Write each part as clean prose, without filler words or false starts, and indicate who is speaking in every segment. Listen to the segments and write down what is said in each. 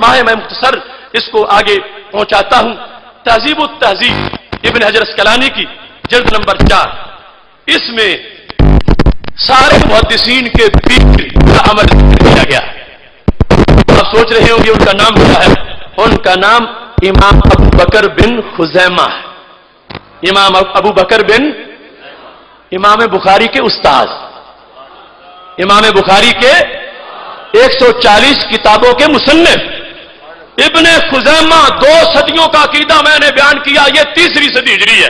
Speaker 1: میں مختصر اس کو آگے پہنچاتا ہوں. تہذیب التہذیب ابن حجر اسقلانی کی جلد نمبر 4، اس میں سارے محدثین کے پیر کا عمل کیا گیا. آپ سوچ رہے ہوں گے ان کا نام کیا ہے؟ ان کا نام امام ابو بکر بن خزیمہ ہے. امام ابو بکر بن، امام بخاری کے استاد، امام بخاری کے 140 کتابوں کے مصنف ابن خزیمہ. 2 صدیوں کا عقیدہ میں نے بیان کیا، یہ 3ری صدی ہجری ہے.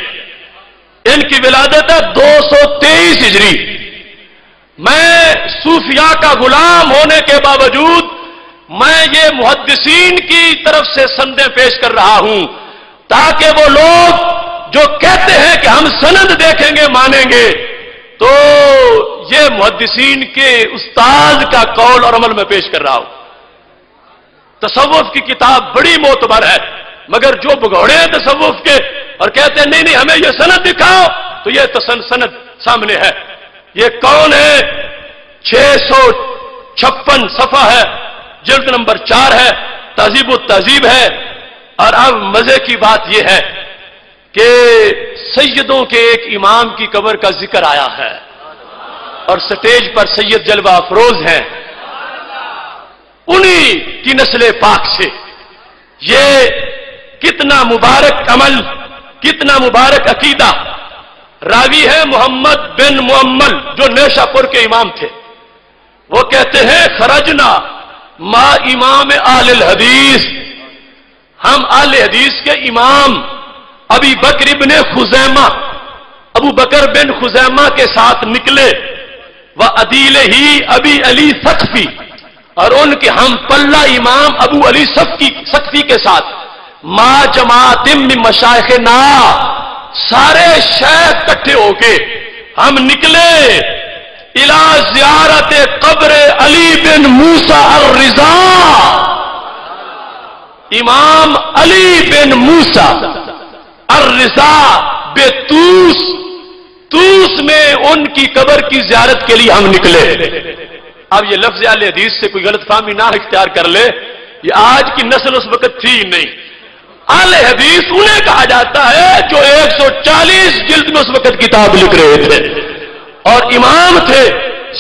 Speaker 1: ان کی ولادت ہے 223 ہجری. میں صوفیاء کا غلام ہونے کے باوجود میں یہ محدثین کی طرف سے سندیں پیش کر رہا ہوں تاکہ وہ لوگ جو کہتے ہیں کہ ہم سند دیکھیں گے مانیں گے، تو یہ محدثین کے استاد کا قول اور عمل میں پیش کر رہا ہوں. تصوف کی کتاب بڑی معتبر ہے، مگر جو بگوڑے ہیں تصوف کے اور کہتے ہیں نہیں نہیں ہمیں یہ سند دکھاؤ، تو یہ سند سامنے ہے. یہ کون ہے؟ 656 صفحہ ہے، جلد نمبر 4 ہے، تہذیب التہذیب ہے. اور اب مزے کی بات یہ ہے کہ سیدوں کے ایک امام کی قبر کا ذکر آیا ہے اور سٹیج پر سید جلوہ افروز ہیں. انہی کی نسل پاک سے یہ کتنا مبارک عمل، کتنا مبارک عقیدہ. راوی ہے محمد بن معمل جو نیشا پور کے امام تھے. وہ کہتے ہیں خرجنا ما امام آل الحدیث، ہم آل حدیث کے امام ابی بکر ابن خزیمہ، ابو بکر بن خزیمہ کے ساتھ نکلے. وہ عدیل ہی ابی علی ثقفی، اور ان کے ہم پلہ امام ابو علی ثقفی کے ساتھ. ما جماعت من مشائخنا، سارے شیخ اکٹھے ہو کے ہم نکلے الی زیارت قبر علی بن موسیٰ الرضا. امام علی بن موسیٰ الرضا بے توس میں ان کی قبر کی زیارت کے لیے ہم نکلے. اب یہ لفظ اہل حدیث سے کوئی غلط فہمی نہ اختیار کر لے، یہ آج کی نسل اس وقت تھی نہیں. اہل حدیث انہیں کہا جاتا ہے جو 140 جلد میں اس وقت کتاب لکھ رہے تھے اور امام تھے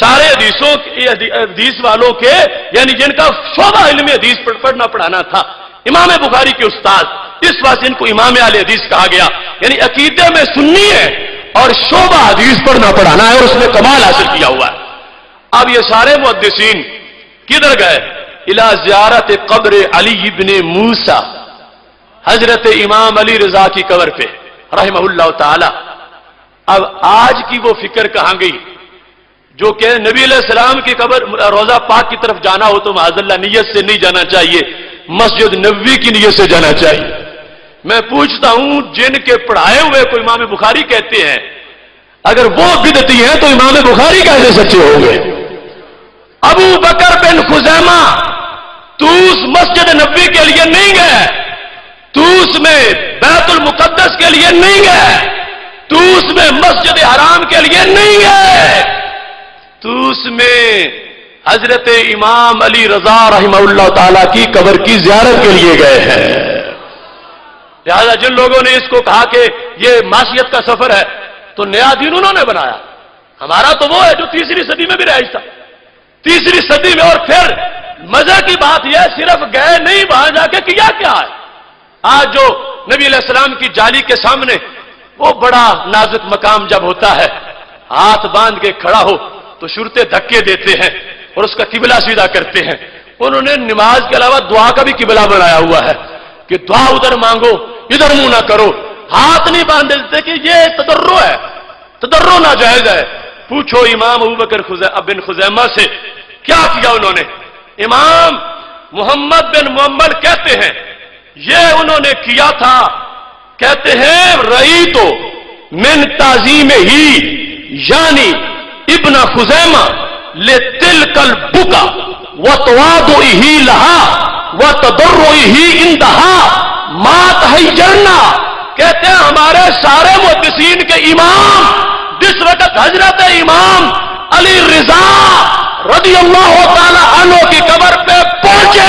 Speaker 1: سارے حدیث والوں کے، یعنی جن کا شعبہ علم حدیث پڑھنا پڑھانا تھا، امام بخاری کے استاد. اس واسطے ان کو امام اہل حدیث کہا گیا، یعنی عقیدے میں سنی ہے اور شعبہ حدیث پڑھنا پڑھانا ہے اور اس نے کمال حاصل کیا ہوا ہے. اب یہ سارے محدثین کدھر گئے؟ الی زیارت قبر علی ابن موسیٰ، حضرت امام علی رضا کی قبر پہ رحمہ اللہ تعالی. اب آج کی وہ فکر کہاں گئی جو کہ نبی علیہ السلام کی قبر روضہ پاک کی طرف جانا ہو تو معاذ اللہ نیت سے نہیں جانا چاہیے، مسجد نبوی کی نیت سے جانا چاہیے. میں پوچھتا ہوں جن کے پڑھائے ہوئے کو امام بخاری کہتے ہیں، اگر وہ بدعتی ہیں تو امام بخاری کیسے سچے ہوں گے؟ ابو بکر بن خزیمہ توس مسجد نبوی کے لیے نہیں گئے، توس میں بیت المقدس کے لیے نہیں گئے، توس میں مسجد حرام کے لیے نہیں گئے، توس میں حضرت امام علی رضا رحمہ اللہ تعالی کی قبر کی زیارت کے لیے گئے ہیں. لہذا جن لوگوں نے اس کو کہا کہ یہ معصیت کا سفر ہے تو نیا دین انہوں نے بنایا. ہمارا تو وہ ہے جو 3ری صدی میں بھی رہائش تھا، 3ری صدی میں. اور پھر مزے کی بات یہ صرف گئے نہیں، وہاں جا کے کیا کیا ہے. آج جو نبی علیہ السلام کی جالی کے سامنے وہ بڑا نازک مقام جب ہوتا ہے، ہاتھ باندھ کے کھڑا ہو تو شرطیں دھکے دیتے ہیں اور اس کا قبلہ سیدھا کرتے ہیں. انہوں نے نماز کے علاوہ دعا کا بھی قبلہ بنایا ہوا ہے کہ دعا ادھر مانگو ادھر منہ نہ کرو. ہاتھ نہیں باندھ دیتے کہ یہ تضرع ہے، تضرع ناجائز ہے. پوچھو امام ابو بکر بن خزیمہ سے کیا کیا انہوں نے. امام محمد بن معمل کہتے ہیں یہ انہوں نے کیا تھا، کہتے ہیں رئی تو من تعظیم ہی یعنی ابن خزیمہ لتلک البکا وتواضعہ لہا وتضرعہ عندہا ما تحیرنا. کہتے ہیں ہمارے سارے محدثین کے امام جس وقت حضرت امام علی رضا رضی اللہ تعالی عنہ کی قبر پہ پہنچے